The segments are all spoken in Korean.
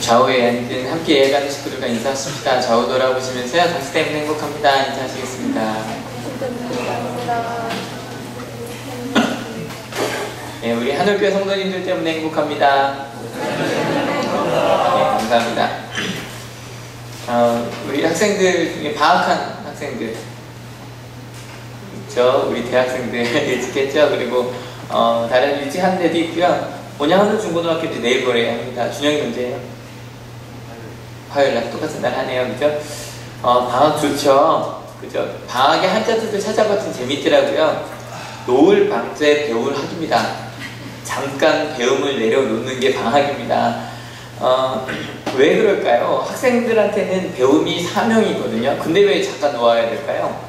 좌우에 앉은 함께 예가는 식구들과 인사하십니다. 좌우 돌아보시면서요. 당시 때문에 행복합니다. 인사하시겠습니다. 네, 우리 한올교회 성도님들 때문에 행복합니다. 네, 감사합니다. 우리 학생들 중에 방학한 학생들 있죠. 우리 대학생들 일찍 했죠. 그리고 다른 일찍 하는 데도 있고요. 온양하는 중고등학교도 내일 모레 합니다. 준영이 언제예요? 화요일날 똑같은 날 하네요. 그죠? 방학 좋죠? 그죠? 방학의 한자들도 찾아봤더니 재밌더라고요. 노을 방제 배울 학입니다. 잠깐 배움을 내려놓는 게 방학입니다. 왜 그럴까요? 학생들한테는 배움이 사명이거든요. 근데 왜 잠깐 놓아야 될까요?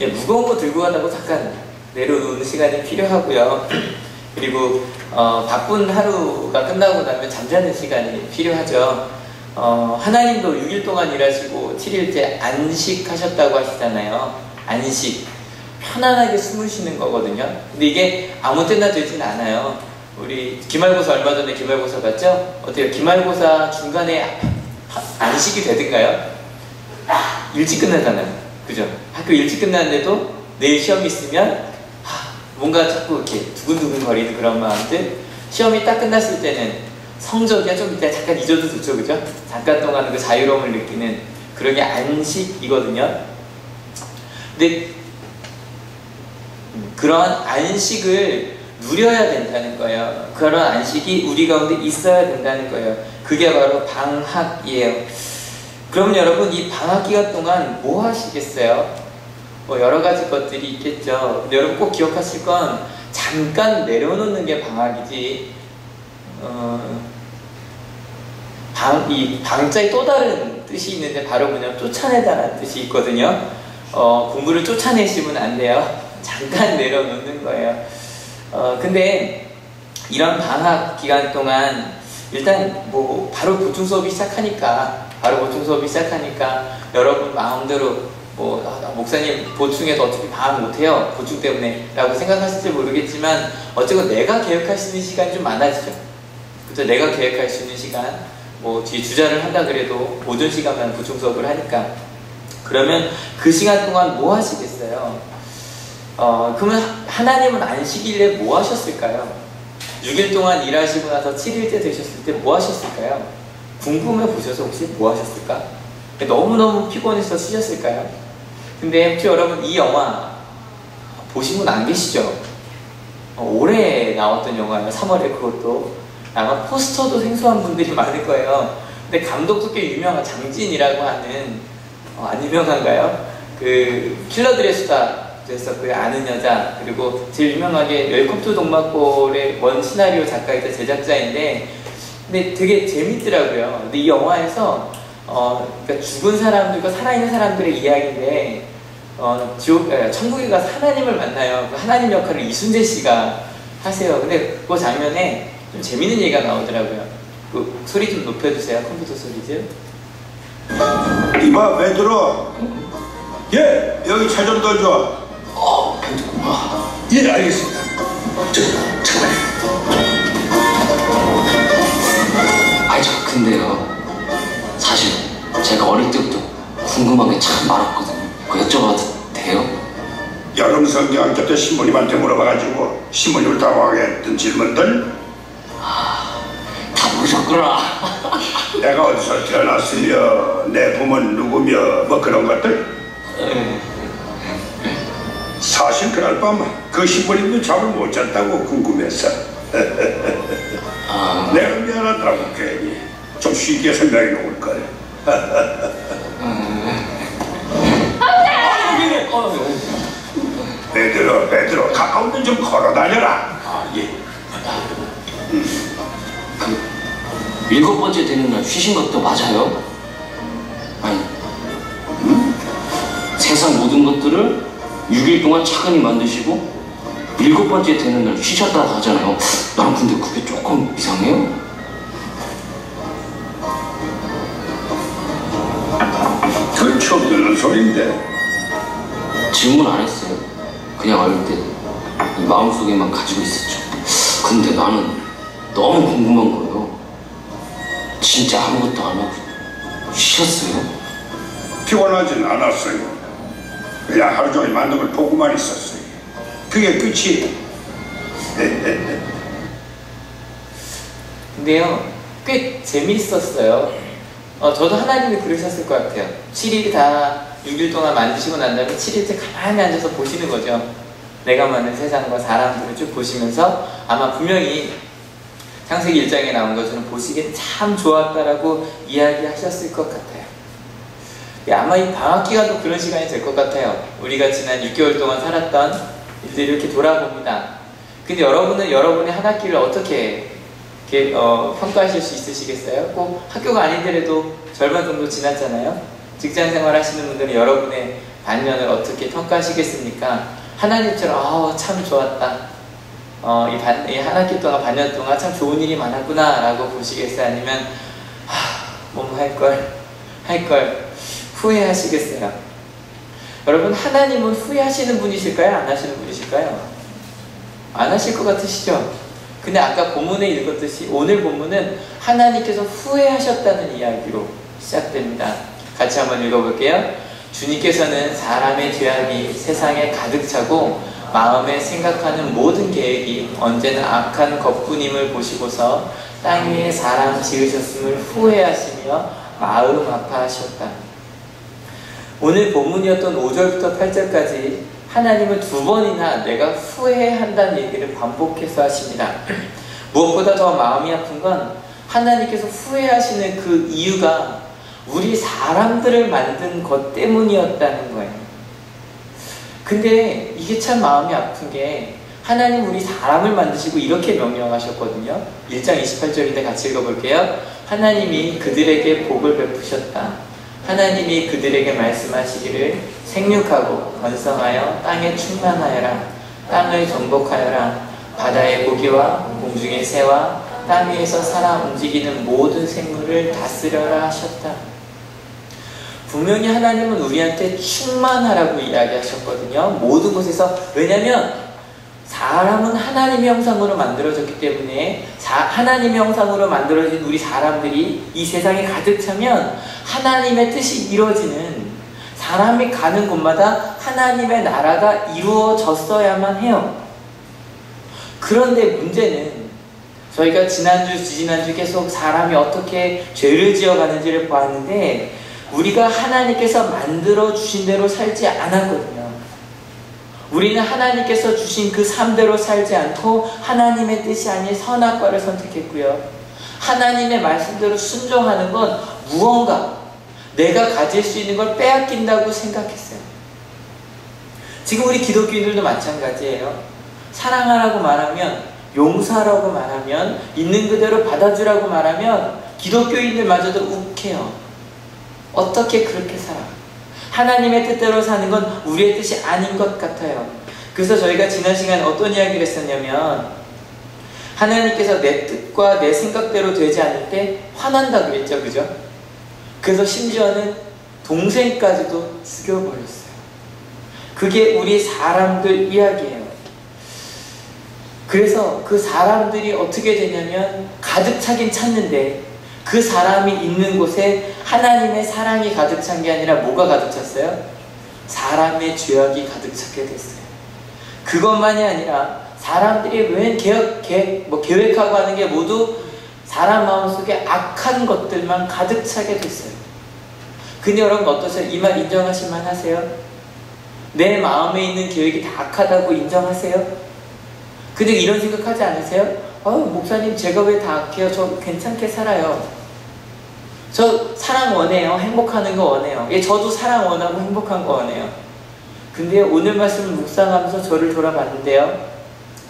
예, 무거운 거 들고 가다고 잠깐 내려놓는 시간이 필요하고요. 그리고 바쁜 하루가 끝나고 나면 잠자는 시간이 필요하죠. 하나님도 6일 동안 일하시고 7일째 안식하셨다고 하시잖아요. 안식. 편안하게 숨을 쉬는 거거든요. 근데 이게 아무 때나 되진 않아요. 우리 기말고사 얼마 전에 기말고사 봤죠? 어때요? 기말고사 중간에 안식이 되든가요? 일찍 끝나잖아요. 그죠? 학교 일찍 끝났는데도 내일 시험이 있으면 뭔가 자꾸 이렇게 두근두근 거리는 그런 마음들. 시험이 딱 끝났을 때는 성적이야 좀 이따 잠깐 잊어도 좋죠. 그죠? 잠깐 동안 그 자유로움을 느끼는 그런 게 안식이거든요. 근데 그러한 안식을 누려야 된다는 거예요. 그런 안식이 우리 가운데 있어야 된다는 거예요. 그게 바로 방학이에요. 그럼 여러분 이 방학 기간 동안 뭐 하시겠어요? 뭐 여러 가지 것들이 있겠죠. 근데 여러분 꼭 기억하실 건 잠깐 내려놓는 게 방학이지. 이 방자에 또 다른 뜻이 있는데 바로 그냥 쫓아내다라는 뜻이 있거든요. 공부를 쫓아내시면 안 돼요. 잠깐 내려놓는 거예요. 근데 이런 방학 기간 동안 일단 뭐 바로 보충 수업이 시작하니까 여러분 마음대로 목사님 보충해서 어차피 방학 못해요 보충 때문에 라고 생각하실지 모르겠지만 어쨌건 내가 계획할 수 있는 시간이 좀 많아지죠. 그죠? 내가 계획할 수 있는 시간 뭐 뒤에 주자를 한다 그래도 오전 시간만 보충 수업을 하니까 그러면 그 시간 동안 뭐 하시겠어요? 그러면 하나님은 안식일에 뭐 하셨을까요? 6일 동안 일하시고 나서 7일째 되셨을 때 뭐 하셨을까요? 궁금해 보셔서 혹시 뭐 하셨을까? 너무너무 피곤해서 쉬셨을까요? 근데 혹시 여러분 이 영화 보신 분 안 계시죠? 올해 나왔던 영화예요. 3월에 그것도 아마 포스터도 생소한 분들이 많을 거예요. 근데 감독도 꽤 유명한 장진이라고 하는 안 유명한가요? 그 킬러들의 수다 했었고요. 아는 여자 그리고 제일 유명하게 웰컴 투 동막골의 원 시나리오 작가이자 제작자인데 근데 되게 재밌더라고요. 근데 이 영화에서 그러니까 죽은 사람들과 살아있는 사람들의 이야기인데 천국에 가서 하나님을 만나요. 그 하나님 역할을 이순재 씨가 하세요. 근데 그 장면에 좀 재밌는 얘기가 나오더라고요. 그 소리 좀 높여주세요. 컴퓨터 소리 좀. 이봐 왜 들어? 예 여기 차 좀 더 줘. 예 알겠습니다. 잠깐만요. 근데요 사실 제가 어릴 때부터 궁금한 게 참 많았거든요. 그거 여쭤봐도 돼요? 여름 성경학교 때 신부님한테 물어봐가지고 신부님을 당황하게 했던 질문들 다 모르셨구나. 내가 어디서 태어났으며 내 부모는 누구며 뭐 그런 것들. 사실 그날 밤 그 신부님도 잠을 못 잤다고 궁금했어. 내가 미안하더라고 괜히 좀 쉽게 설명해 놓을걸. 베드로 가까운 데 좀 걸어 다녀라. 예. 그 7번째 되는 날 쉬신 것도 맞아요? 아니 세상 모든 것들을 6일 동안 차근히 만드시고 7번째 되는 날 쉬셨다고 하잖아요. 난 근데 그게 조금 이상해요. 그건 처음 듣는 소린데. 질문 안 했어요. 그냥 어릴 때 마음속에만 가지고 있었죠. 근데 나는 너무 궁금한 거예요. 진짜 아무것도 안 하고 쉬었어요? 피곤하진 않았어요. 그냥 하루 종일 만든 걸 보고만 있었어요. 그게 끝이에요. 근데요, 꽤 재미있었어요. 저도 하나님이 그러셨을 것 같아요. 7일 다 6일 동안 만드시고 난 다음에 7일째 가만히 앉아서 보시는 거죠. 내가 만든 세상과 사람들을 쭉 보시면서 아마 분명히 창세기 1장에 나온 것처럼 보시기에 참 좋았다라고 이야기하셨을 것 같아요. 아마 이 방학 기간도 그런 시간이 될 것 같아요. 우리가 지난 6개월 동안 살았던 일들을 이렇게 돌아봅니다. 근데 여러분은 여러분의 한 학기를 어떻게 평가하실 수 있으시겠어요? 꼭 학교가 아니더라도 절반 정도 지났잖아요. 직장 생활 하시는 분들은 여러분의 반년을 어떻게 평가하시겠습니까? 하나님처럼 참 좋았다. 이 한 학기 동안, 반년 동안 참 좋은 일이 많았구나 라고 보시겠어요? 아니면 뭐 할 걸 후회하시겠어요? 여러분, 하나님은 후회하시는 분이실까요? 안 하시는 분이실까요? 안 하실 것 같으시죠? 근데 아까 본문에 읽었듯이 오늘 본문은 하나님께서 후회하셨다는 이야기로 시작됩니다. 같이 한번 읽어볼게요. 주님께서는 사람의 죄악이 세상에 가득 차고 마음에 생각하는 모든 계획이 언제나 악한 것뿐임을 보시고서 땅 위에 사람 지으셨음을 후회하시며 마음 아파하셨다. 오늘 본문이었던 5절부터 8절까지 하나님은 2번이나 내가 후회한다는 얘기를 반복해서 하십니다. 무엇보다 더 마음이 아픈 건 하나님께서 후회하시는 그 이유가 우리 사람들을 만든 것 때문이었다는 거예요. 근데 이게 참 마음이 아픈 게 하나님 우리 사람을 만드시고 이렇게 명령하셨거든요. 1장 28절인데 같이 읽어볼게요. 하나님이 그들에게 복을 베푸셨다. 하나님이 그들에게 말씀하시기를 생육하고 번성하여 땅에 충만하여라. 땅을 정복하여라. 바다의 고기와 공중의 새와 땅 위에서 살아 움직이는 모든 생물을 다스려라 하셨다. 분명히 하나님은 우리한테 충만하라고 이야기하셨거든요. 모든 곳에서. 왜냐하면 사람은 하나님의 형상으로 만들어졌기 때문에 하나님의 형상으로 만들어진 우리 사람들이 이 세상에 가득 차면 하나님의 뜻이 이루어지는, 사람이 가는 곳마다 하나님의 나라가 이루어졌어야만 해요. 그런데 문제는 저희가 지난주, 지지난주 계속 사람이 어떻게 죄를 지어가는지를 보았는데 우리가 하나님께서 만들어 주신 대로 살지 않았거든요. 우리는 하나님께서 주신 그 삶대로 살지 않고 하나님의 뜻이 아닌 선악과를 선택했고요. 하나님의 말씀대로 순종하는 건 무언가 내가 가질 수 있는 걸 빼앗긴다고 생각했어요. 지금 우리 기독교인들도 마찬가지예요. 사랑하라고 말하면, 용서하라고 말하면, 있는 그대로 받아주라고 말하면 기독교인들마저도 욱해요. 어떻게 그렇게 살아? 하나님의 뜻대로 사는 건 우리의 뜻이 아닌 것 같아요. 그래서 저희가 지난 시간에 어떤 이야기를 했었냐면 하나님께서 내 뜻과 내 생각대로 되지 않을 때 화난다 그랬죠. 그죠? 그래서 심지어는 동생까지도 죽여버렸어요. 그게 우리 사람들 이야기예요. 그래서 그 사람들이 어떻게 되냐면 가득 차긴 찼는데 그 사람이 있는 곳에 하나님의 사랑이 가득 찬 게 아니라 뭐가 가득 찼어요? 사람의 죄악이 가득 차게 됐어요. 그것만이 아니라 사람들이 웬 계획하고 하는 게 모두 사람 마음속에 악한 것들만 가득 차게 됐어요. 근데 여러분 어떠세요? 이 말 인정하실만 하세요? 내 마음에 있는 계획이 다 악하다고 인정하세요? 근데 이런 생각하지 않으세요? 목사님 제가 왜 다 악해요? 저 괜찮게 살아요. 저 사랑 원해요. 행복하는 거 원해요. 저도 사랑 원하고 행복한 거 원해요. 근데 오늘 말씀을 묵상하면서 저를 돌아봤는데요.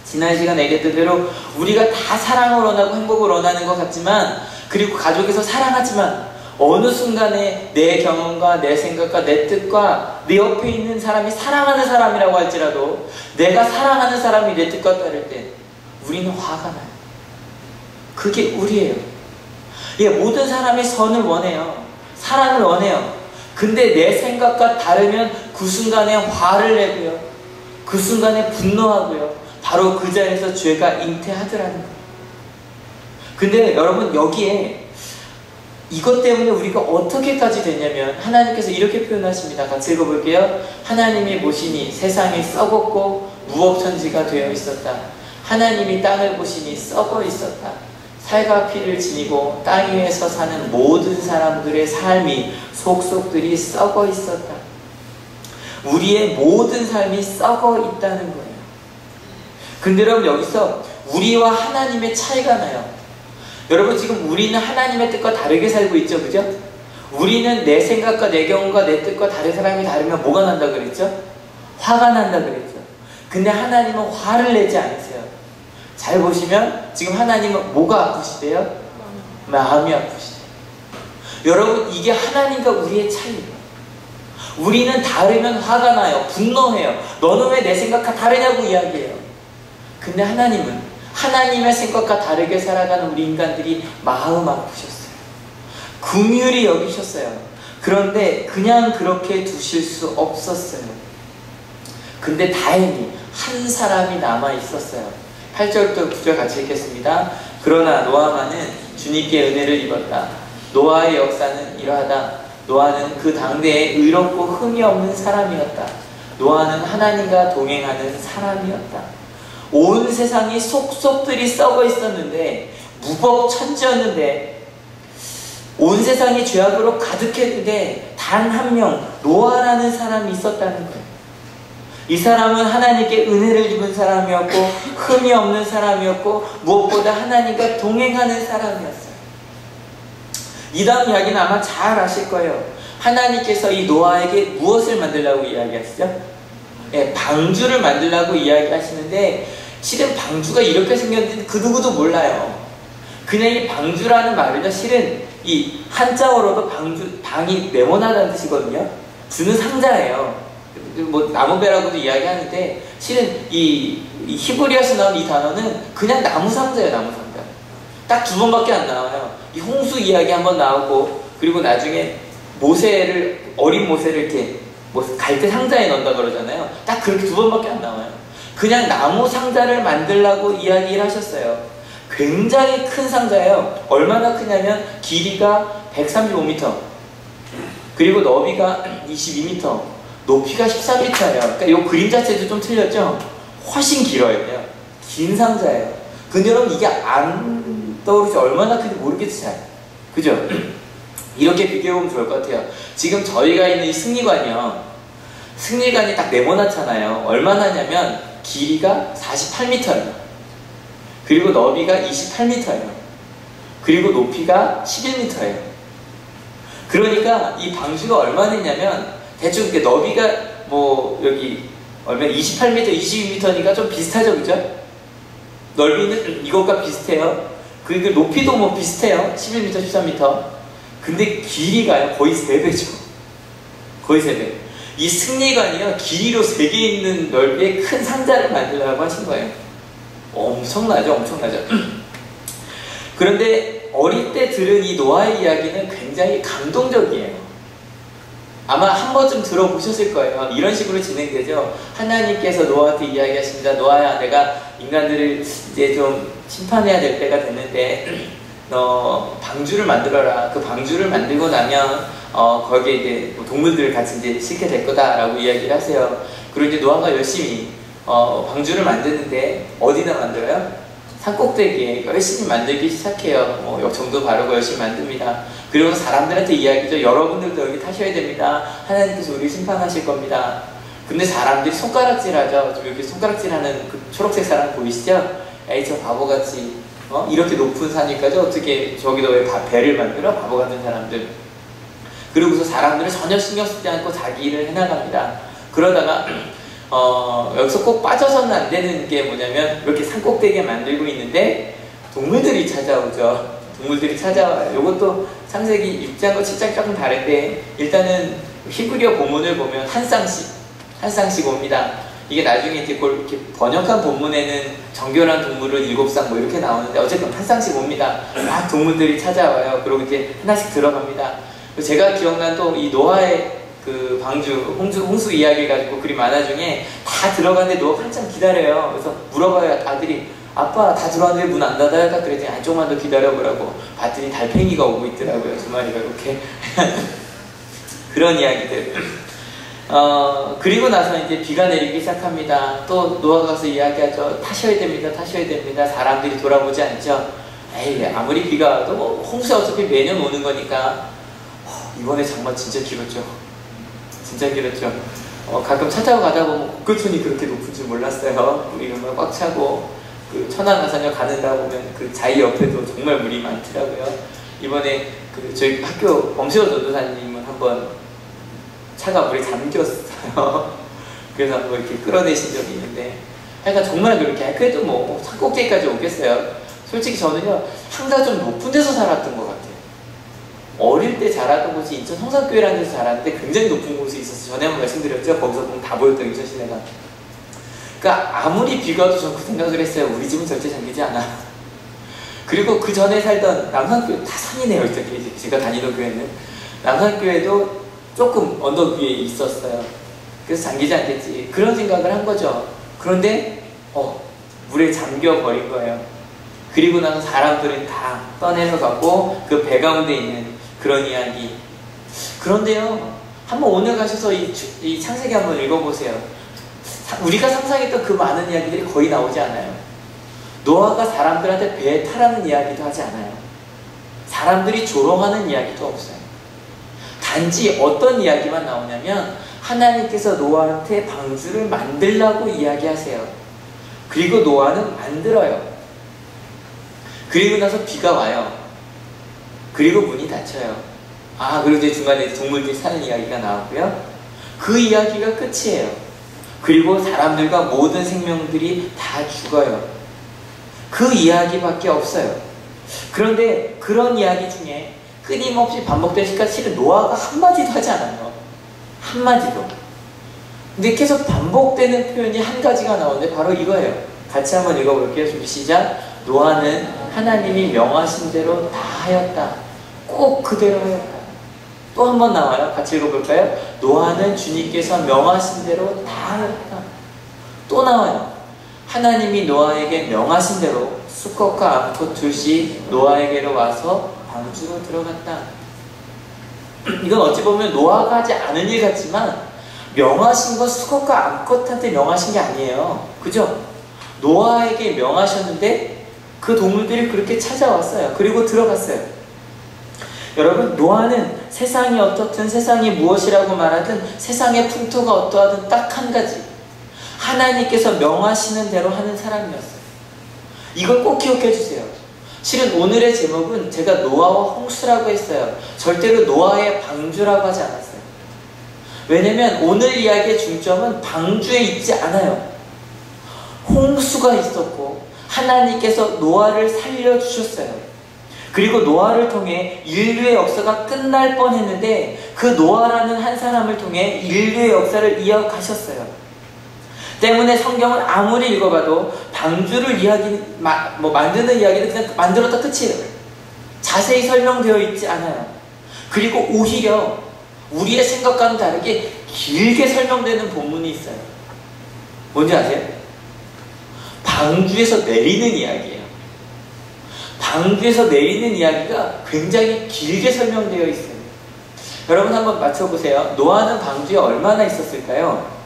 지난 시간에 얘기했던 대로 우리가 다 사랑을 원하고 행복을 원하는 것 같지만, 그리고 가족에서 사랑하지만 어느 순간에 내 경험과 내 생각과 내 뜻과 내 옆에 있는 사람이 사랑하는 사람이라고 할지라도 내가 사랑하는 사람이 내 뜻과 다를 때 우리는 화가 나요. 그게 우리예요. 모든 사람이 선을 원해요. 사랑을 원해요. 근데 내 생각과 다르면 그 순간에 화를 내고요. 그 순간에 분노하고요. 바로 그 자리에서 죄가 잉태하더라는 거예요. 근데 여러분 여기에 이것 때문에 우리가 어떻게까지 됐냐면 하나님께서 이렇게 표현하십니다. 같이 읽어볼게요. 하나님이 보시니 세상이 썩었고 무법천지가 되어 있었다. 하나님이 땅을 보시니 썩어 있었다. 살과 피를 지니고 땅 위에서 사는 모든 사람들의 삶이 속속들이 썩어 있었다. 우리의 모든 삶이 썩어 있다는 거예요. 근데 여러분 여기서 우리와 하나님의 차이가 나요. 여러분 지금 우리는 하나님의 뜻과 다르게 살고 있죠, 그죠? 우리는 내 생각과 내 경험과 내 뜻과 다른 사람이 다르면 뭐가 난다 그랬죠? 화가 난다 그랬죠. 근데 하나님은 화를 내지 않으세요. 잘 보시면 지금 하나님은 뭐가 아프시대요? 마음이 아프시대요. 여러분 이게 하나님과 우리의 차이예요. 우리는 다르면 화가 나요. 분노해요. 너는 왜 내 생각과 다르냐고 이야기해요. 근데 하나님은 하나님의 생각과 다르게 살아가는 우리 인간들이 마음 아프셨어요. 긍휼히 여기셨어요. 그런데 그냥 그렇게 두실 수 없었어요. 근데 다행히 한 사람이 남아 있었어요. 8절부터 9절 같이 읽겠습니다. 그러나 노아만은 주님께 은혜를 입었다. 노아의 역사는 이러하다. 노아는 그 당대에 의롭고 흠이 없는 사람이었다. 노아는 하나님과 동행하는 사람이었다. 온 세상이 속속들이 썩어 있었는데 무법천지였는데 온 세상이 죄악으로 가득했는데 단 한 명 노아라는 사람이 있었다는 거예요. 이 사람은 하나님께 은혜를 입은 사람이었고 흠이 없는 사람이었고 무엇보다 하나님과 동행하는 사람이었어요. 이 다음 이야기는 아마 잘 아실 거예요. 하나님께서 이 노아에게 무엇을 만들라고 이야기하시죠? 예, 방주를 만들라고 이야기하시는데 실은 방주가 이렇게 생겼는지 그 누구도 몰라요. 그냥 이 방주라는 말은요, 실은 이 한자어로도 방이 네모나다는 뜻이거든요. 주는 상자예요. 뭐 나무배라고도 이야기하는데 실은 이 히브리어에서 나온 이 단어는 그냥 나무 상자예요. 나무 상자. 딱 2번밖에 안 나와요. 이 홍수 이야기 한번 나오고 그리고 나중에 어린 모세를 이렇게 갈대 상자에 넣는다 그러잖아요. 딱 그렇게 2번밖에 안 나와요. 그냥 나무 상자를 만들라고 이야기를 하셨어요. 굉장히 큰 상자예요. 얼마나 크냐면 길이가 135m 그리고 너비가 22m 높이가 13m예요. 그러니까 이 그림 자체도 좀 틀렸죠? 훨씬 길어요. 긴 상자예요. 근데 여러분 이게 안 떠오르죠? 얼마나 큰지 모르겠지 잘. 그죠? 이렇게 비교해보면 좋을 것 같아요. 지금 저희가 있는 이 승리관이요. 승리관이 딱 네모나잖아요. 얼마나냐면 길이가 48m예요. 그리고 너비가 28m예요. 그리고 높이가 11m예요. 그러니까 이 방주가 얼마나 있냐면 대충 이렇게 너비가 여기 얼마 28m, 22m니까 좀 비슷하죠, 그죠? 넓이는 이것과 비슷해요. 그리고 높이도 비슷해요. 11m, 13m. 근데 길이가요 거의 3배죠. 거의 3배. 이 승리관이요 길이로 3개 있는 넓이의 큰 상자를 만들려고 하신 거예요. 엄청나죠, 엄청나죠. 그런데 어릴 때 들은 이 노아의 이야기는 굉장히 감동적이에요. 아마 한 번쯤 들어보셨을 거예요. 이런 식으로 진행되죠. 하나님께서 노아한테 이야기하십니다. 노아야, 내가 인간들을 이제 좀 심판해야 될 때가 됐는데 너 방주를 만들어라. 그 방주를 만들고 나면 거기에 이제 동물들을 같이 이제 싣게 될 거다라고 이야기를 하세요. 그리고 이제 노아가 열심히 방주를 만드는데 어디다 만들어요? 산꼭대기에 열심히 만들기 시작해요. 정도 바르고 열심히 만듭니다. 그리고 사람들한테 이야기죠. 여러분들도 여기 타셔야 됩니다. 하나님께서 우리 심판하실 겁니다. 근데 사람들이 손가락질하죠. 좀 이렇게 손가락질하는 그 초록색 사람 보이시죠? 에이, 저 바보같이 이렇게 높은 산이까지 어떻게 저기다 왜 배를 만들어? 바보 같은 사람들. 그리고서 사람들은 전혀 신경 쓰지 않고 자기 일을 해나갑니다. 그러다가 여기서 꼭 빠져서는 안 되는 게 뭐냐면 이렇게 산꼭대기에 만들고 있는데 동물들이 찾아오죠. 동물들이 찾아와요. 이것도 창세기 6장과 7장 조금 다른데 일단은 히브리어 본문을 보면 한 쌍씩 옵니다. 이게 나중에 이렇게 번역한 본문에는 정결한 동물을 7쌍 이렇게 나오는데 어쨌든 한 쌍씩 옵니다. 막 동물들이 찾아와요. 그리고 이렇게 하나씩 들어갑니다. 제가 기억난 또 이 노아의 그 방주, 홍수 이야기 가지고 그림 만화 중에 다 들어가는데 노아가 한참 기다려요. 그래서 물어봐요. 아들이 아빠 다 들어왔는데 문 안 닫아요? 딱 그랬더니 아니 조금만 더 기다려보라고 봤더니 달팽이가 오고 있더라고요. 두 마리가 이렇게. 그런 이야기들. 그리고 나서 이제 비가 내리기 시작합니다. 또 노아가 가서 이야기하죠. 타셔야 됩니다. 타셔야 됩니다. 사람들이 돌아보지 않죠. 에이, 아무리 비가 와도 뭐 홍수가 어차피 매년 오는 거니까. 이번에 장마 진짜 길었죠. 진짜 길었죠. 가끔 차 타고 가다 보면 곡교촌이 그렇게 높은 줄 몰랐어요. 물이 정말 꽉 차고, 그 천안가산역 가는다 보면 그 자이 옆에도 정말 물이 많더라고요. 이번에 그 저희 학교 범세호 전도사님은 한번 차가 물에 잠겼어요. 그래서 한번 이렇게 끌어내신 적이 있는데, 하여간 정말 그렇게, 그래도 뭐 산꼭대기까지 오겠어요. 솔직히 저는요, 항상 좀 높은 데서 살았던 것 같아요. 어릴 때 자라던 곳이 인천 성산교회라는 데서 자랐는데 굉장히 높은 곳에 있었어요. 전에 한번 말씀드렸죠. 거기서 보면 다 보였던 인천 시내가. 그러니까 아무리 비가 와도 저는 그 생각을 했어요. 우리 집은 절대 잠기지 않아. 그리고 그 전에 살던 남산교회, 다 산이네요. 이제 제가 다니던 교회는. 남산교회도 조금 언덕 위에 있었어요. 그래서 잠기지 않겠지. 그런 생각을 한 거죠. 그런데 물에 잠겨버린 거예요. 그리고 나서 사람들은 다 떠내려가고 그 배 가운데 있는 그런 이야기. 그런데요, 한번 오늘 가셔서 이 창세기 한번 읽어보세요. 우리가 상상했던 그 많은 이야기들이 거의 나오지 않아요. 노아가 사람들한테 배에 타라는 이야기도 하지 않아요. 사람들이 조롱하는 이야기도 없어요. 단지 어떤 이야기만 나오냐면 하나님께서 노아한테 방주를 만들라고 이야기하세요. 그리고 노아는 만들어요. 그리고 나서 비가 와요. 그리고 문이 닫혀요. 그리고 이제 중간에 동물들이 사는 이야기가 나오고요. 그 이야기가 끝이에요. 그리고 사람들과 모든 생명들이 다 죽어요. 그 이야기밖에 없어요. 그런데 그런 이야기 중에 끊임없이 반복되니까 실은 노아가 한마디도 하지 않아요. 한마디도. 근데 계속 반복되는 표현이 한 가지가 나오는데 바로 이거예요. 같이 한번 읽어볼게요. 준비 시작. 노아는 하나님이 명하신 대로 다 하였다. 꼭 그대로 하였다. 또 한 번 나와요. 같이 읽어볼까요? 노아는 주님께서 명하신 대로 다 하였다. 또 나와요. 하나님이 노아에게 명하신 대로 수컷과 암컷 둘씩 노아에게로 와서 방주로 들어갔다. 이건 어찌 보면 노아가 하지 않은 일 같지만 명하신 건 수컷과 암컷한테 명하신 게 아니에요. 그죠? 노아에게 명하셨는데 그 동물들이 그렇게 찾아왔어요. 그리고 들어갔어요. 여러분, 노아는 세상이 어떻든 세상이 무엇이라고 말하든 세상의 풍토가 어떠하든 딱 한 가지, 하나님께서 명하시는 대로 하는 사람이었어요. 이걸 꼭 기억해 주세요. 실은 오늘의 제목은 제가 노아와 홍수라고 했어요. 절대로 노아의 방주라고 하지 않았어요. 왜냐면 오늘 이야기의 중점은 방주에 있지 않아요. 홍수가 있었고 하나님께서 노아를 살려주셨어요. 그리고 노아를 통해 인류의 역사가 끝날 뻔했는데 그 노아라는 한 사람을 통해 인류의 역사를 이어가셨어요. 때문에 성경을 아무리 읽어봐도 방주를 만드는 이야기는 그냥 만들었다 끝이에요. 자세히 설명되어 있지 않아요. 그리고 오히려 우리의 생각과는 다르게 길게 설명되는 본문이 있어요. 뭔지 아세요? 방주에서 내리는 이야기예요. 방주에서 내리는 이야기가 굉장히 길게 설명되어 있어요. 여러분 한번 맞춰보세요. 노아는 방주에 얼마나 있었을까요?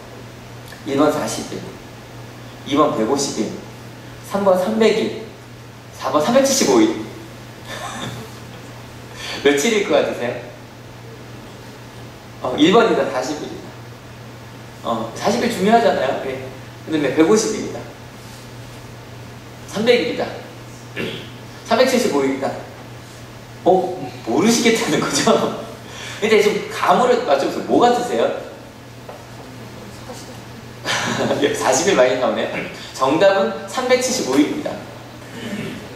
1번 40일, 2번 150일, 3번 300일, 4번 375일. 며칠일 것 같으세요? 1번이다. 40일이다. 40일 중요하잖아요. 네. 근데 150일이다. 300일이다. 375일이다. 모르시겠다는 거죠? 근데 좀 감으로 맞춰보세요. 뭐 같으세요? 40일 많이 나오네요. 정답은 375일입니다.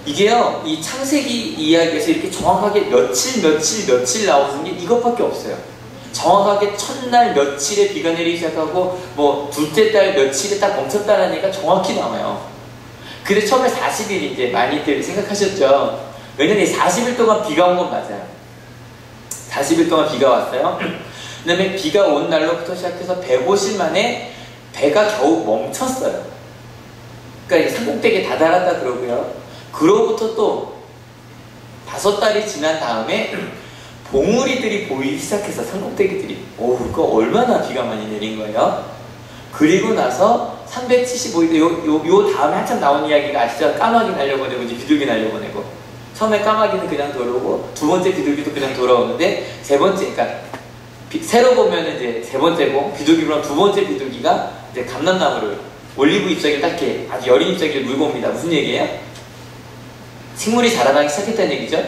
이게요, 이 창세기 이야기에서 이렇게 정확하게 며칠 나오는 게 이것밖에 없어요. 정확하게 첫날 며칠에 비가 내리기 시작하고 뭐 둘째 달 며칠에 딱 멈췄다는 얘기가 정확히 나와요. 근데 처음에 40일 이제 많이들 생각하셨죠. 왜냐면 40일 동안 비가 온 건 맞아요. 40일 동안 비가 왔어요. 그 다음에 비가 온 날로부터 시작해서 150일 만에 배가 겨우 멈췄어요. 그러니까 산꼭대기에 다다랐다 그러고요. 그로부터 또 5달이 지난 다음에 봉우리들이 보이기 시작해서 산꼭대기들이 그거 얼마나 비가 많이 내린 거예요. 그리고 나서 375일 요 다음에 한참 나온 이야기가 아시죠? 까마귀 날려보내고 이제 비둘기 날려보내고, 처음에 까마귀는 그냥 돌아오고 두 번째 비둘기도 그냥 돌아오는데 세 번째, 그러니까 새로 보면은 이제 세 번째고, 비둘기로 두 번째 비둘기가 이제 감람나무를 올리브 잎사귀를 딱 이렇게 아주 여린 잎사귀를 물고 옵니다. 무슨 얘기예요? 식물이 자라나기 시작했다는 얘기죠.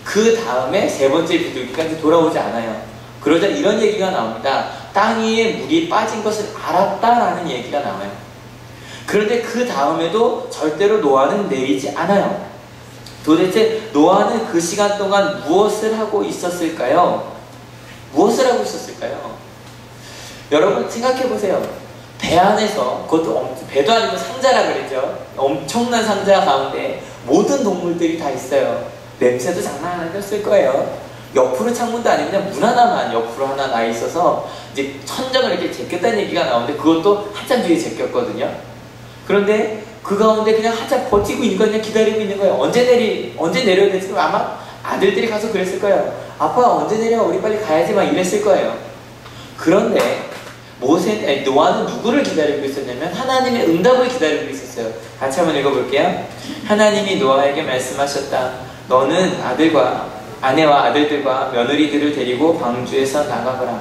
그 다음에 세 번째 비둘기가 이제 돌아오지 않아요. 그러자 이런 얘기가 나옵니다. 땅 위에 물이 빠진 것을 알았다라는 얘기가 나와요. 그런데 그 다음에도 절대로 노아는 내리지 않아요. 도대체 노아는 그 시간 동안 무엇을 하고 있었을까요? 무엇을 하고 있었을까요? 여러분 생각해보세요. 배 안에서, 그것도 배도 아니고 상자라 그랬죠. 엄청난 상자 가운데 모든 동물들이 다 있어요. 냄새도 장난 아니었을 거예요. 옆으로 창문도 아니고 그냥 문 하나만 옆으로 하나 나 있어서 이제 천장을 이렇게 제꼈다는 얘기가 나오는데, 그것도 한참 뒤에 제꼈거든요. 그런데 그 가운데 그냥 한참 버티고 있는 거, 그냥 기다리고 있는 거예요. 언제 내려야 될지. 아마 아들들이 가서 그랬을 거예요. 아빠 언제 내려? 우리 빨리 가야지, 막 이랬을 거예요. 그런데 노아는 누구를 기다리고 있었냐면 하나님의 응답을 기다리고 있었어요. 같이 한번 읽어볼게요. 하나님이 노아에게 말씀하셨다. 너는 아내와 아들들과 며느리들을 데리고 방주에서 나가거라.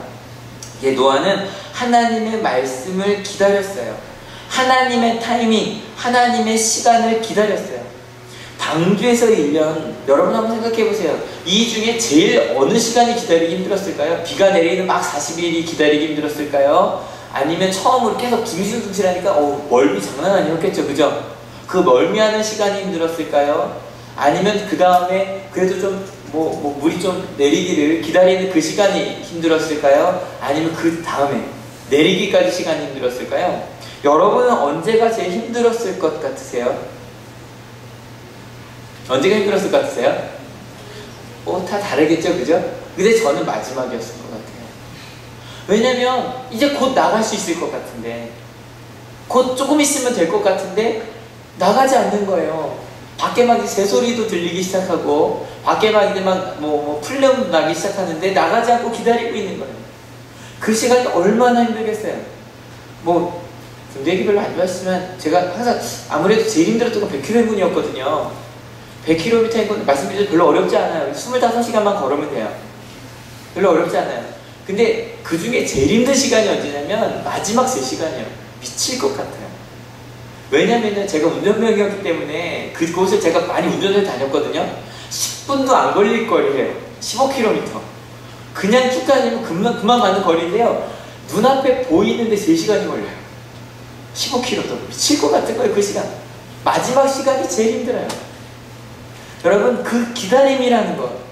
노아는 하나님의 말씀을 기다렸어요. 하나님의 타이밍, 하나님의 시간을 기다렸어요. 방주에서 1년, 여러분 한번 생각해보세요. 이 중에 제일 어느 시간이 기다리기 힘들었을까요? 비가 내리는 막 40일이 기다리기 힘들었을까요? 아니면 처음으로 계속 둥실둥실하니까 멀미 장난 아니었겠죠, 그죠? 그 멀미하는 시간이 힘들었을까요? 아니면 그 다음에 그래도 좀 물이 좀 내리기를 기다리는 그 시간이 힘들었을까요? 아니면 그 다음에 내리기까지 시간이 힘들었을까요? 여러분은 언제가 제일 힘들었을 것 같으세요? 언제가 힘들었을 것 같으세요? 다 다르겠죠, 그죠? 근데 저는 마지막이었을 것 같아요. 왜냐면 이제 곧 나갈 수 있을 것 같은데, 곧 조금 있으면 될 것 같은데 나가지 않는 거예요. 밖에 막 새소리도 들리기 시작하고 밖에 막 이제 막 풀레음도 나기 시작하는데 나가지 않고 기다리고 있는 거예요. 그 시간이 얼마나 힘들겠어요. 군대 별로 안 좋아하시지만 제가 항상 아무래도 제일 힘들었던 건 100km이었거든요. 100km인 건 말씀드려도 별로 어렵지 않아요. 25시간만 걸으면 돼요. 별로 어렵지 않아요. 근데 그 중에 제일 힘든 시간이 언제냐면 마지막 3시간이에요. 미칠 것 같아요. 왜냐면은 제가 운전병이었기 때문에 그곳을 제가 많이 운전을 다녔거든요. 10분도 안 걸릴 거리예요. 15km. 그냥 쭉 다니면 그만 가는 거리인데요. 눈앞에 보이는데 3시간이 걸려요. 15km도. 미칠 것 같은 거예요, 그 시간. 마지막 시간이 제일 힘들어요. 여러분, 그 기다림이라는 것.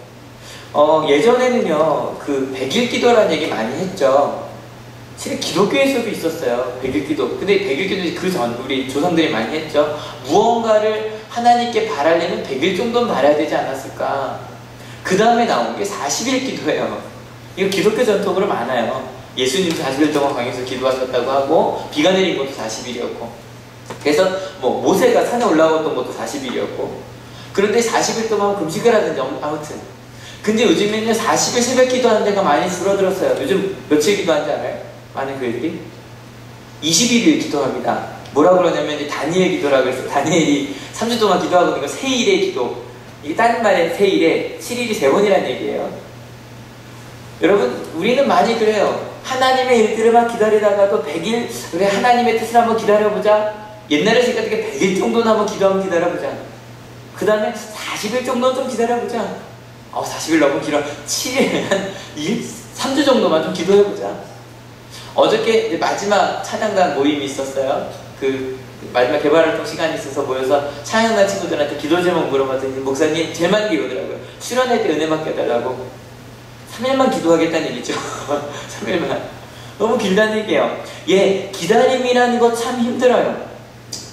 예전에는요, 그 100일 기도라는 얘기 많이 했죠. 실은 기독교에서도 있었어요. 100일 기도. 근데 100일 기도는 그 전 우리 조상들이 많이 했죠. 무언가를 하나님께 바라려면 100일 정도는 바라야 되지 않았을까. 그 다음에 나온 게 40일 기도예요. 이거 기독교 전통으로 많아요. 예수님도 40일 동안 광야에서 기도하셨다고 하고, 비가 내린 것도 40일이었고, 그래서 모세가 산에 올라왔던 것도 40일이었고, 그런데 40일 동안 금식을 하든지 아무튼. 근데 요즘에는 40일 새벽 기도하는 데가 많이 줄어들었어요. 요즘 며칠 기도하는지 알아요? 많은 교회들이 21일 기도합니다. 뭐라 그러냐면 이제 다니엘 기도라고 해서 다니엘이 3주 동안 기도하고 이거 세일의 기도. 이게 다른 말에 세일에 7일이 3번이라는 얘기예요. 여러분, 우리는 많이 그래요. 하나님의 일들을만 기다리다가도 100일 그래 하나님의 뜻을 한번 기다려보자. 옛날에 생각했을 때 100일 정도는 한번 기도하면 기다려보자. 그 다음에 40일 정도는 좀 기다려보자. 40일 너무 길어. 7일, 한 3주 정도만 좀 기도해보자. 어저께 마지막 찬양단 모임이 있었어요. 그 마지막 개발활동 시간이 있어서 모여서 찬양단 친구들한테 기도 제목 물어봤더니 목사님 제일 많이 기도더라고요. 출연할 때 은혜 받게 해달라고. 3일만 기도하겠다는 얘기죠. 3일만. 너무 길다는 얘기예요. 기다림이라는 거 참 힘들어요.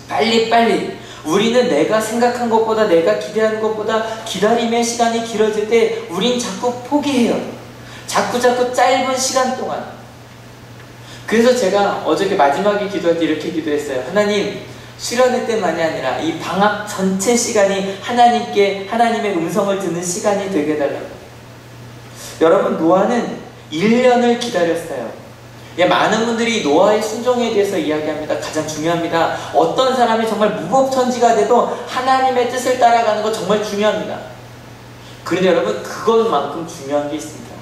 빨리. 우리는 내가 생각한 것보다, 내가 기대하는 것보다 기다림의 시간이 길어질 때 우린 자꾸 포기해요. 자꾸 짧은 시간 동안. 그래서 제가 어저께 마지막에 기도할 때 이렇게 기도했어요. 하나님, 수련회 때만이 아니라 이 방학 전체 시간이 하나님의 음성을 듣는 시간이 되게 해달라고. 여러분, 노아는 1년을 기다렸어요. 예, 많은 분들이 노아의 순종에 대해서 이야기합니다. 가장 중요합니다. 어떤 사람이 정말 무법천지가 돼도 하나님의 뜻을 따라가는 거 정말 중요합니다. 그런데 여러분, 그것만큼 중요한 게 있습니다.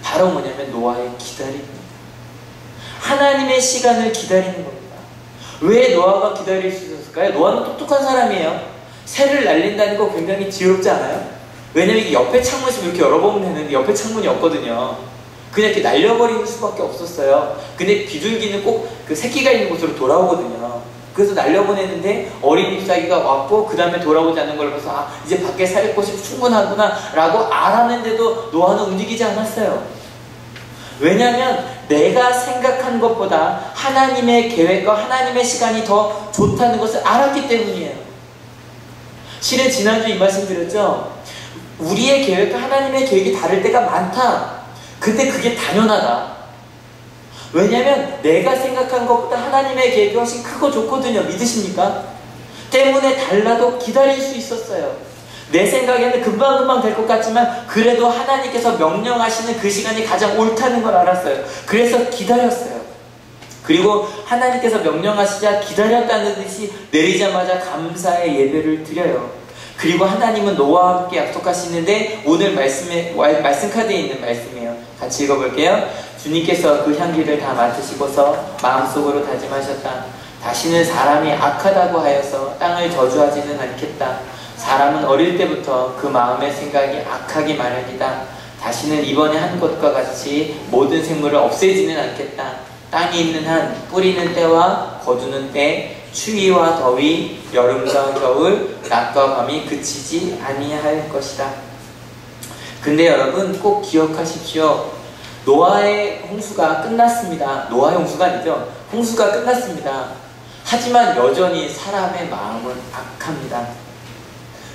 바로 뭐냐면 노아의 기다림입니다. 하나님의 시간을 기다리는 겁니다. 왜 노아가 기다릴 수 있었을까요? 노아는 똑똑한 사람이에요. 새를 날린다는 거 굉장히 지겹지 않아요? 왜냐면 이게 옆에 창문이 이렇게 열어보면 되는데 옆에 창문이 없거든요. 그냥 이렇게 날려버리는 수밖에 없었어요. 근데 비둘기는 꼭 그 새끼가 있는 곳으로 돌아오거든요. 그래서 날려보내는데 어린 잎사귀가 왔고 그 다음에 돌아오지 않는 걸 봐서 아, 이제 밖에 살 곳이 충분하구나 라고 알았는데도 노아는 움직이지 않았어요. 왜냐하면 내가 생각한 것보다 하나님의 계획과 하나님의 시간이 더 좋다는 것을 알았기 때문이에요. 실은 지난주 이 말씀 드렸죠. 우리의 계획과 하나님의 계획이 다를 때가 많다. 근데 그게 당연하다. 왜냐하면 내가 생각한 것보다 하나님의 계획이 훨씬 크고 좋거든요. 믿으십니까? 때문에 달라도 기다릴 수 있었어요. 내 생각에는 금방금방 될 것 같지만 그래도 하나님께서 명령하시는 그 시간이 가장 옳다는 걸 알았어요. 그래서 기다렸어요. 그리고 하나님께서 명령하시자 기다렸다는 듯이 내리자마자 감사의 예배를 드려요. 그리고 하나님은 노아와 함께 약속하시는데 오늘 말씀 카드에 있는 말씀이에요. 같이 읽어볼게요. 주님께서 그 향기를 다 맡으시고서 마음속으로 다짐하셨다. 다시는 사람이 악하다고 하여서 땅을 저주하지는 않겠다. 사람은 어릴 때부터 그 마음의 생각이 악하기 마련이다. 다시는 이번에 한 것과 같이 모든 생물을 없애지는 않겠다. 땅이 있는 한 뿌리는 때와 거두는 때, 추위와 더위, 여름과 겨울, 낮과 밤이 그치지 아니할 것이다. 근데 여러분 꼭 기억하십시오. 노아의 홍수가 끝났습니다. 노아의 홍수가 아니죠. 홍수가 끝났습니다. 하지만 여전히 사람의 마음은 악합니다.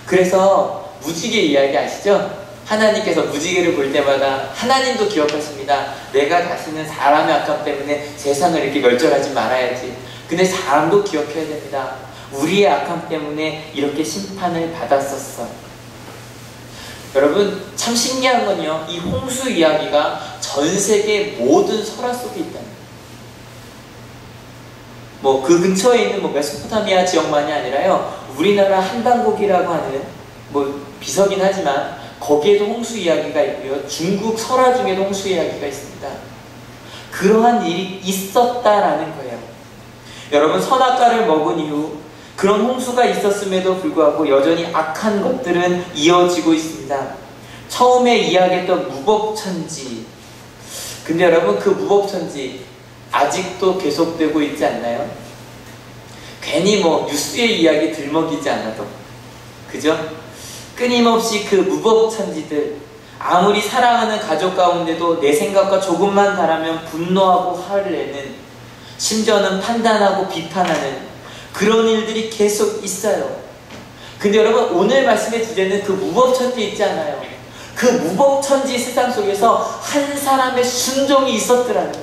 그래서 무지개 이야기 아시죠? 하나님께서 무지개를 볼 때마다 하나님도 기억하십니다. 내가 다시는 사람의 악함 때문에 세상을 이렇게 멸절하지 말아야지. 근데 사람도 기억해야 됩니다. 우리의 악함 때문에 이렇게 심판을 받았었어. 여러분 참 신기한 건요, 이 홍수 이야기가 전 세계 모든 설화 속에 있다는 거예요. 그 근처에 있는 메소포타미아 지역만이 아니라요, 우리나라 한반고기라고 하는 비서긴 하지만 거기에도 홍수 이야기가 있고요, 중국 설화 중에도 홍수 이야기가 있습니다. 그러한 일이 있었다라는 거예요. 여러분 선악과를 먹은 이후 그런 홍수가 있었음에도 불구하고 여전히 악한 것들은 이어지고 있습니다. 처음에 이야기했던 무법천지, 근데 여러분 그 무법천지 아직도 계속되고 있지 않나요? 괜히 뉴스의 이야기 들먹이지 않아도, 그죠? 끊임없이 그 무법천지들, 아무리 사랑하는 가족 가운데도 내 생각과 조금만 다르면 분노하고 화를 내는, 심지어는 판단하고 비판하는 그런 일들이 계속 있어요. 근데 여러분 오늘 말씀의 주제는 그 무법천지 있지 않아요? 그 무법천지 세상 속에서 한 사람의 순종이 있었더라는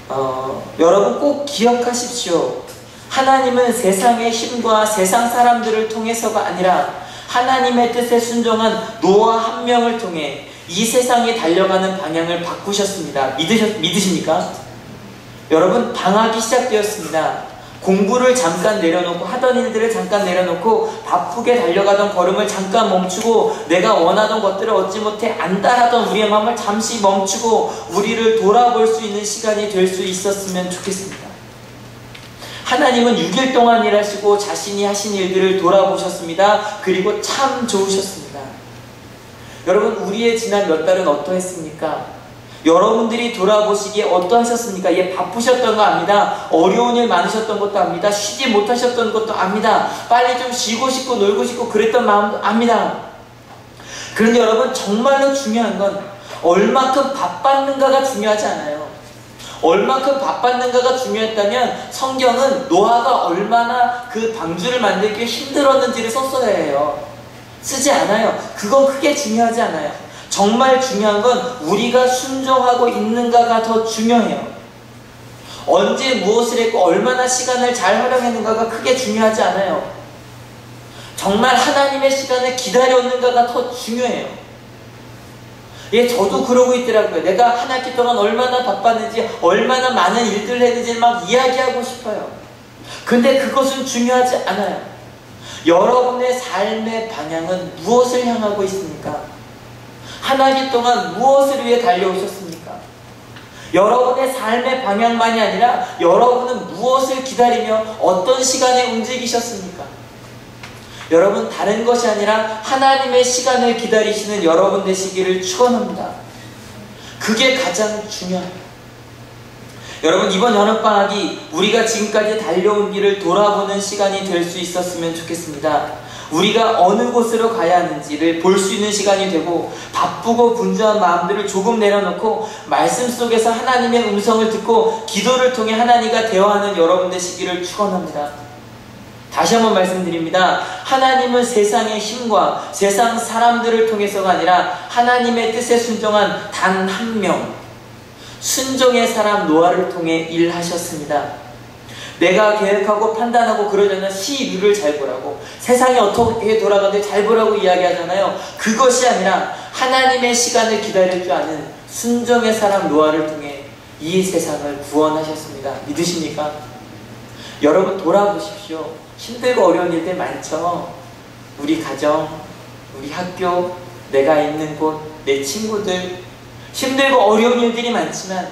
거예요. 여러분 꼭 기억하십시오. 하나님은 세상의 힘과 세상 사람들을 통해서가 아니라 하나님의 뜻에 순종한 노아 한 명을 통해 이 세상이 달려가는 방향을 바꾸셨습니다. 믿으십니까? 여러분 방학이 시작되었습니다. 공부를 잠깐 내려놓고 하던 일들을 잠깐 내려놓고 바쁘게 달려가던 걸음을 잠깐 멈추고 내가 원하던 것들을 얻지 못해 안달하던 우리의 마음을 잠시 멈추고 우리를 돌아볼 수 있는 시간이 될 수 있었으면 좋겠습니다. 하나님은 6일 동안 일하시고 자신이 하신 일들을 돌아보셨습니다. 그리고 참 좋으셨습니다. 여러분 우리의 지난 몇 달은 어떠했습니까? 여러분들이 돌아보시기에 어떠하셨습니까? 바쁘셨던 거 압니다. 어려운 일 많으셨던 것도 압니다. 쉬지 못하셨던 것도 압니다. 빨리 좀 쉬고 싶고 놀고 싶고 그랬던 마음도 압니다. 그런데 여러분 정말로 중요한 건 얼마큼 바빴는가가 중요하지 않아요. 얼마큼 바빴는가가 중요했다면 성경은 노아가 얼마나 그 방주를 만들기 힘들었는지를 썼어야 해요. 쓰지 않아요. 그건 크게 중요하지 않아요. 정말 중요한 건 우리가 순종하고 있는가가 더 중요해요. 언제 무엇을 했고 얼마나 시간을 잘 활용했는가가 크게 중요하지 않아요. 정말 하나님의 시간을 기다렸는가가 더 중요해요. 예, 저도 그러고 있더라고요. 내가 한 학기 동안 얼마나 바빴는지, 얼마나 많은 일들을 했는지 막 이야기하고 싶어요. 근데 그것은 중요하지 않아요. 여러분의 삶의 방향은 무엇을 향하고 있습니까? 한 학기 동안 무엇을 위해 달려오셨습니까? 여러분의 삶의 방향만이 아니라 여러분은 무엇을 기다리며 어떤 시간에 움직이셨습니까? 여러분, 다른 것이 아니라 하나님의 시간을 기다리시는 여러분 되시기를 축원합니다. 그게 가장 중요합니다. 여러분, 이번 여름방학이 우리가 지금까지 달려온 길을 돌아보는 시간이 될 수 있었으면 좋겠습니다. 우리가 어느 곳으로 가야 하는지를 볼 수 있는 시간이 되고, 바쁘고 분주한 마음들을 조금 내려놓고 말씀 속에서 하나님의 음성을 듣고 기도를 통해 하나님과 대화하는 여러분 되시기를 축원합니다. 다시 한번 말씀드립니다. 하나님은 세상의 힘과 세상 사람들을 통해서가 아니라 하나님의 뜻에 순종한 단 한 명, 순종의 사람 노아를 통해 일하셨습니다. 내가 계획하고 판단하고 그러려면 시류를 잘 보라고, 세상이 어떻게 돌아가는지 잘 보라고 이야기하잖아요. 그것이 아니라 하나님의 시간을 기다릴 줄 아는 순종의 사람 노아를 통해 이 세상을 구원하셨습니다. 믿으십니까? 여러분, 돌아보십시오. 힘들고 어려운 일들 많죠. 우리 가정, 우리 학교, 내가 있는 곳, 내 친구들, 힘들고 어려운 일들이 많지만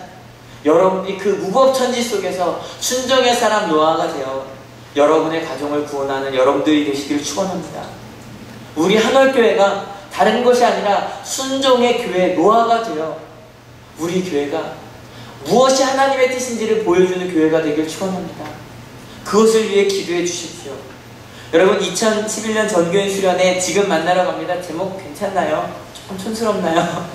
여러분이 그 무법천지 속에서 순종의 사람 노아가 되어 여러분의 가정을 구원하는 여러분들이 되시기를 축원합니다. 우리 한월교회가 다른 것이 아니라 순종의 교회 노아가 되어 우리 교회가 무엇이 하나님의 뜻인지를 보여주는 교회가 되기를 축원합니다. 그것을 위해 기도해 주십시오. 여러분, 2011년 전교인 수련회 지금 만나러 갑니다. 제목 괜찮나요? 조금 촌스럽나요?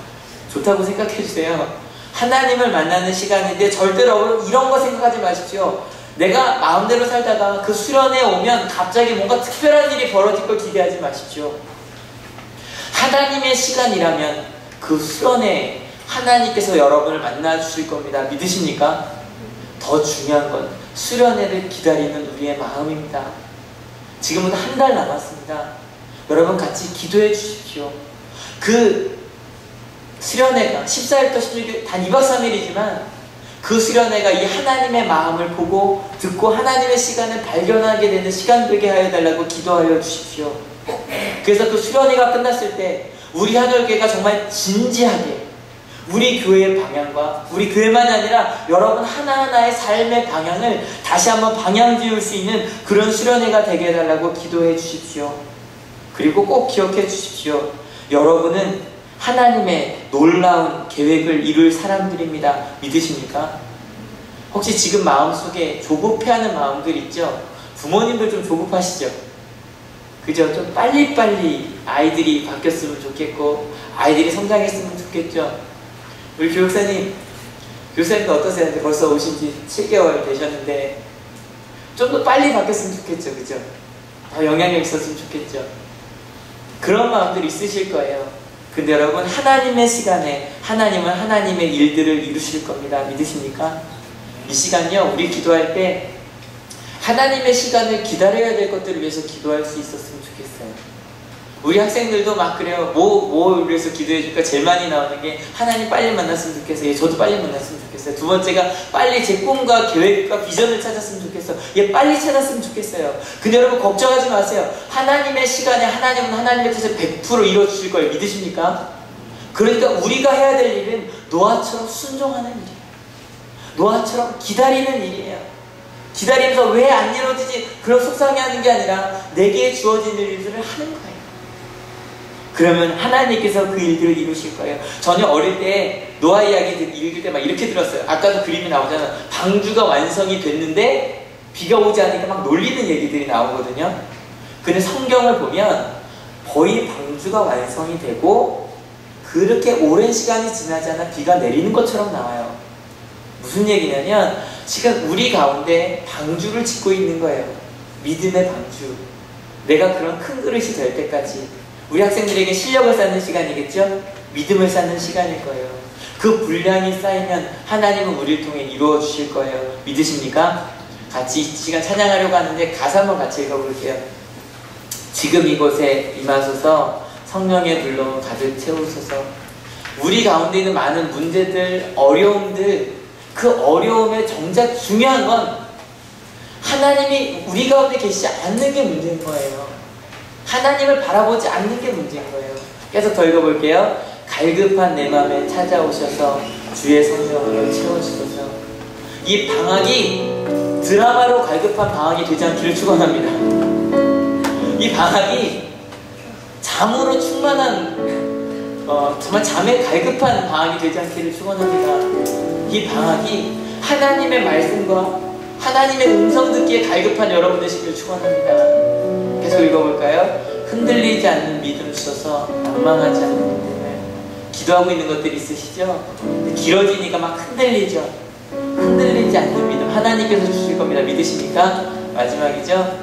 좋다고 생각해 주세요. 하나님을 만나는 시간인데 절대로 이런 거 생각하지 마십시오. 내가 마음대로 살다가 그 수련회에 오면 갑자기 뭔가 특별한 일이 벌어질 걸 기대하지 마십시오. 하나님의 시간이라면 그 수련회에 하나님께서 여러분을 만나 주실 겁니다. 믿으십니까? 더 중요한 건 수련회를 기다리는 우리의 마음입니다. 지금은 한 달 남았습니다. 여러분, 같이 기도해 주십시오. 그 수련회가 14일부터 16일 단 2박 3일이지만 그 수련회가 이 하나님의 마음을 보고 듣고 하나님의 시간을 발견하게 되는 시간 되게 하여 달라고 기도하여 주십시오. 그래서 그 수련회가 끝났을 때 우리 한월교회가 정말 진지하게 우리 교회의 방향과 우리 교회만이 아니라 여러분 하나하나의 삶의 방향을 다시 한번 방향 지을 수 있는 그런 수련회가 되게 해달라고 기도해 주십시오. 그리고 꼭 기억해 주십시오. 여러분은 하나님의 놀라운 계획을 이룰 사람들입니다. 믿으십니까? 혹시 지금 마음속에 조급해하는 마음들 있죠? 부모님들 좀 조급하시죠? 그죠? 좀 빨리빨리 아이들이 바뀌었으면 좋겠고 아이들이 성장했으면 좋겠죠? 우리 교육사님도 어떠세요? 벌써 오신 지 7개월 되셨는데 좀 더 빨리 바뀌었으면 좋겠죠? 그죠? 더 영향력 있었으면 좋겠죠? 그런 마음들이 있으실 거예요. 근데 여러분, 하나님의 시간에 하나님은 하나님의 일들을 이루실 겁니다. 믿으십니까? 이 시간요, 우리 기도할 때 하나님의 시간을 기다려야 될 것들을 위해서 기도할 수 있었으면 좋겠어요. 우리 학생들도 막 그래요. 뭐 위해서 기도해 줄까? 제일 많이 나오는 게 하나님 빨리 만났으면 좋겠어요. 얘 저도 빨리 만났으면 좋겠어요. 두 번째가 빨리 제 꿈과 계획과 비전을 찾았으면 좋겠어요. 얘 빨리 찾았으면 좋겠어요. 근데 여러분, 걱정하지 마세요. 하나님의 시간에 하나님은 하나님의 뜻을 100% 이루어주실 걸 믿으십니까? 그러니까 우리가 해야 될 일은 노아처럼 순종하는 일이에요. 노아처럼 기다리는 일이에요. 기다리면서 왜 안 이루어지지? 그런 속상해하는 게 아니라 내게 주어진 일들을 하는 거예요. 그러면 하나님께서 그 일들을 이루실 거예요. 저는 어릴 때 노아 이야기 읽을 때 막 이렇게 들었어요. 아까도 그림이 나오잖아요. 방주가 완성이 됐는데 비가 오지 않으니까 막 놀리는 얘기들이 나오거든요. 근데 성경을 보면 거의 방주가 완성이 되고 그렇게 오랜 시간이 지나지 않아 비가 내리는 것처럼 나와요. 무슨 얘기냐면 지금 우리 가운데 방주를 짓고 있는 거예요. 믿음의 방주. 내가 그런 큰 그릇이 될 때까지 우리 학생들에게 실력을 쌓는 시간이겠죠? 믿음을 쌓는 시간일 거예요. 그 분량이 쌓이면 하나님은 우리를 통해 이루어 주실 거예요. 믿으십니까? 같이 이 시간 찬양하려고 하는데 가사 한번 같이 읽어볼게요. 지금 이곳에 임하소서, 성령의 불로 가득 채우소서. 우리 가운데 있는 많은 문제들, 어려움들, 그 어려움에 정작 중요한 건 하나님이 우리 가운데 계시지 않는 게 문제인 거예요. 하나님을 바라보지 않는 게 문제인 거예요. 계속 더 읽어볼게요. 갈급한 내 맘에 찾아오셔서 주의 성령으로 채워주소서. 이 방학이 드라마로 갈급한 방학이 되지 않기를 축원합니다. 이 방학이 잠으로 충만한 정말 잠에 갈급한 방학이 되지 않기를 축원합니다. 이 방학이 하나님의 말씀과 하나님의 음성 듣기에 갈급한 여러분 되시기를 축원합니다. 계속 읽어볼까요? 흔들리지 않는 믿음 주셔서 낭망하지 않는 믿음을. 기도하고 있는 것들 있으시죠? 길어지니까 막 흔들리죠? 흔들리지 않는 믿음 하나님께서 주실 겁니다. 믿으십니까? 마지막이죠?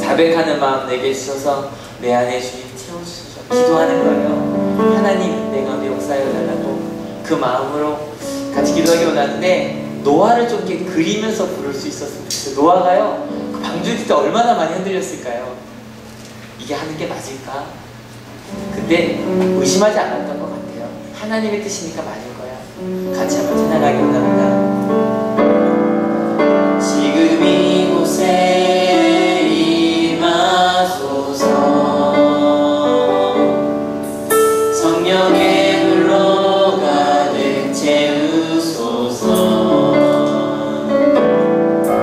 자백하는 마음 내게 주셔서 내 안에 주님 채워주셔서 기도하는 거예요. 하나님 내 가운데 역사해 달라고 그 마음으로 같이 기도하기 원하는데 노아를 좀 이렇게 그리면서 부를 수 있었으면 좋겠어요. 노아가요 그 방주일 때 얼마나 많이 흔들렸을까요? 이게 하는 게 맞을까? 근데 의심하지 않았던 것 같아요. 하나님의 뜻이니까 맞을 거야. 같이 한번 찬양하기 원합니다. 지금 이곳에 임하소서, 성령의 불로 가득 채우소서.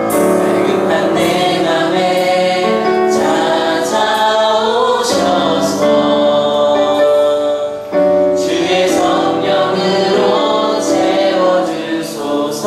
갈급한 내 맘에 찾아오셔서 주의 성령으로 채워주소서.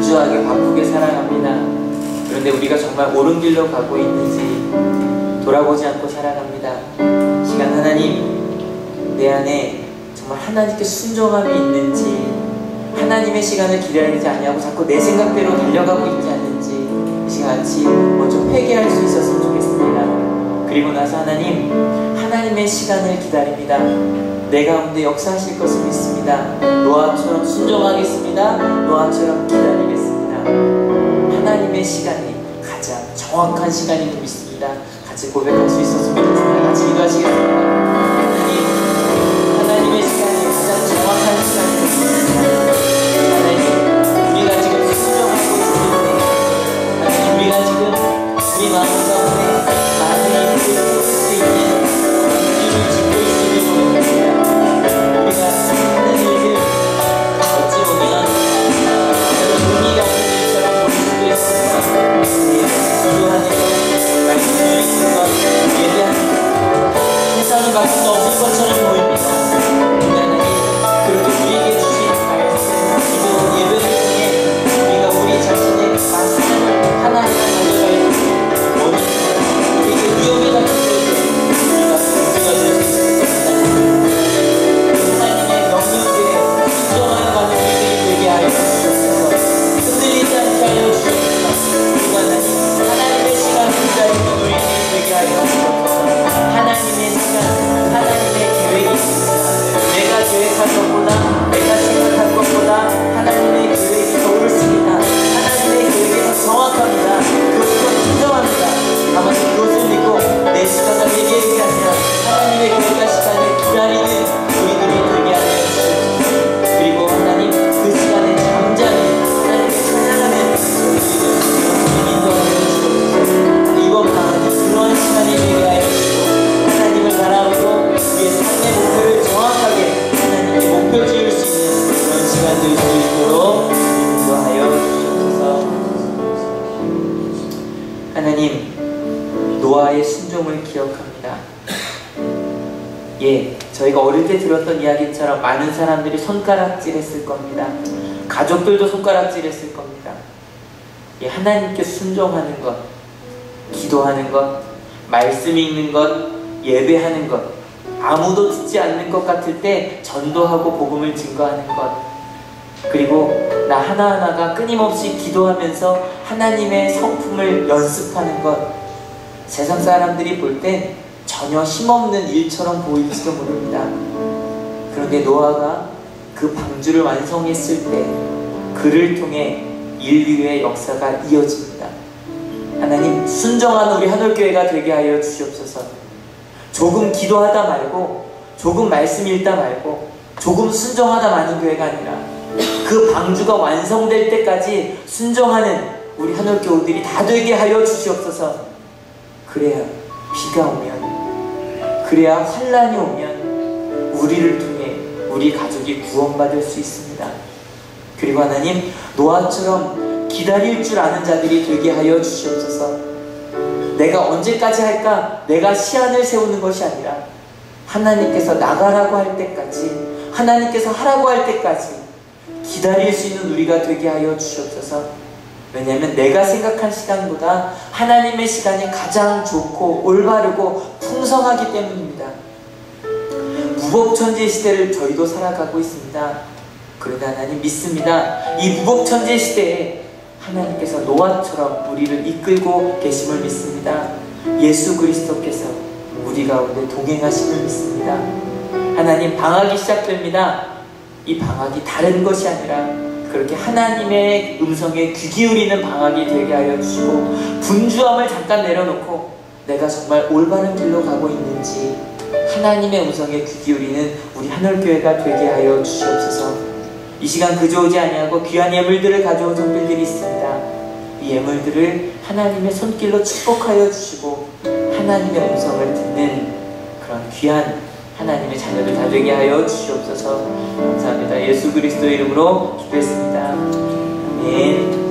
분주하게 바쁘게 살아갑니다. 그런데 우리가 정말 옳은 길로 가고 있는지 돌아보지 않고 살아갑니다. 시간 하나님, 내 안에 정말 하나님께 순종함이 있는지, 하나님의 시간을 기다리지 아니하고 자꾸 내 생각대로 달려가고 있지 않는지 이 시간 같이 먼저 회개할 수 있었으면 좋겠습니다. 그리고 나서 하나님의 시간을 기다립니다. 내 가운데 역사하실 것을 믿습니다. 노아처럼 순종하겠습니다. 노아처럼 기다리겠습니다. 하나님의 시간이 가장 정확한 시간인 줄 믿습니다. 같이 고백할 수 있었으면 좋겠습니다. 같이 기도하시겠습니다. 하나님의 시간이 가장 정확한 시간인 줄 믿습니다. 하나님, 우리가 지금 순종하고 있을 때, 하나님, 우리가 지금 우리 마음 가운데 많은 일을 해볼 수 있는 일을 짓고 있음을 모릅니다. 우리가 하는 일들 어찌 보면 의미가 없는 일처럼 보일 수도 있습니다. 기도하는 것, 말씀을 읽는 것, 예배하는 것, 회사는 말씀 없는 것처럼 보입니다. 하나님, 그렇게 우리에게 주신 말씀, 기도, 예배를 통해 우리가 우리 자신의 말씀을 하나하나 가져가야 되고, 우리에게 위험이 닥칠 때 우리가 문제가 될 수 있습니다. 하나님의 명령들에 순종하여 가는 우리들이 되게 하여 주시옵소서. 흔들리지 않게 하여 주시옵소서. 우리가 하나님의 시간을 기다리는 우리들이 되게 하여 주시옵소서. 하나님의 시간, 하나님의 계획이 있습니다. 내가 계획한 것보다, 내가 생각한 것보다 하나님의 계획이 더 옳습니다. 하나님의 계획이 더 정확합니다. 그것을 인정합니다. 다만 그것을 믿고 내 시간을 얘기하는 아니라 하나님의 계획과 시간을 기다리는 우리들이 되게 하여 주시옵소서. 그리고 하나님, 그 시간에 잠잠히 하나님께 찬양하는 우리들이 인도하여 주시옵소서. 이번 방학이 그러한 시간이 되게 하여 주시고, 하나님을 바라보고 우리의 삶의 목표를 정확하게 하나님께 목표 지을 수 있는 그런 시간 될 수 있도록 인도하여 주시옵소서. 하나님, 노아의 순종을 기억합니다. 저희가 어릴 때 들었던 이야기처럼 많은 사람들이 손가락질 했을 겁니다. 가족들도 손가락질 했을 겁니다. 하나님께 순종하는 것, 기도하는 것, 말씀 읽는 것, 예배하는 것, 아무도 듣지 않는 것 같을 때 전도하고 복음을 증거하는 것, 그리고 나 하나하나가 끊임없이 기도하면서 하나님의 성품을 연습하는 것, 세상 사람들이 볼 땐 전혀 힘없는 일처럼 보일지도 모릅니다. 그런데 노아가 그 방주를 완성했을 때 그를 통해 인류의 역사가 이어집니다. 하나님, 순종하는 우리 하늘교회가 되게 하여 주시옵소서. 조금 기도하다 말고, 조금 말씀 읽다 말고, 조금 순종하다 마는 교회가 아니라 그 방주가 완성될 때까지 순종하는 우리 하늘교우들이 다 되게 하여 주시옵소서. 그래야 비가 오면, 그래야 환난이 오면 우리를 통해 우리 가족이 구원받을 수 있습니다. 그리고 하나님, 노아처럼 기다릴 줄 아는 자들이 되게 하여 주시옵소서. 내가 언제까지 할까? 내가 시한을 세우는 것이 아니라 하나님께서 나가라고 할 때까지, 하나님께서 하라고 할 때까지 기다릴 수 있는 우리가 되게 하여 주시옵소서. 왜냐하면 내가 생각한 시간보다 하나님의 시간이 가장 좋고 올바르고 풍성하기 때문입니다. 무법천지의 시대를 저희도 살아가고 있습니다. 그러나 하나님 믿습니다. 이 무법천지의 시대에 하나님께서 노아처럼 우리를 이끌고 계심을 믿습니다. 예수 그리스도께서 우리 가운데 동행하심을 믿습니다. 하나님, 방학이 시작됩니다. 이 방학이 다른 것이 아니라 그렇게 하나님의 음성에 귀 기울이는 방학이 되게 하여 주시고, 분주함을 잠깐 내려놓고 내가 정말 올바른 길로 가고 있는지 하나님의 음성에 귀 기울이는 우리 하늘교회가 되게 하여 주시옵소서. 이 시간 그저 오지 아니하고 귀한 예물들을 가져온 성들이 있습니다. 이 예물들을 하나님의 손길로 축복하여 주시고 하나님의 음성을 듣는 그런 귀한 하나님의 자녀들 다 되게 하여 주시옵소서. 감사합니다. 예수 그리스도의 이름으로 기도했습니다. 아멘.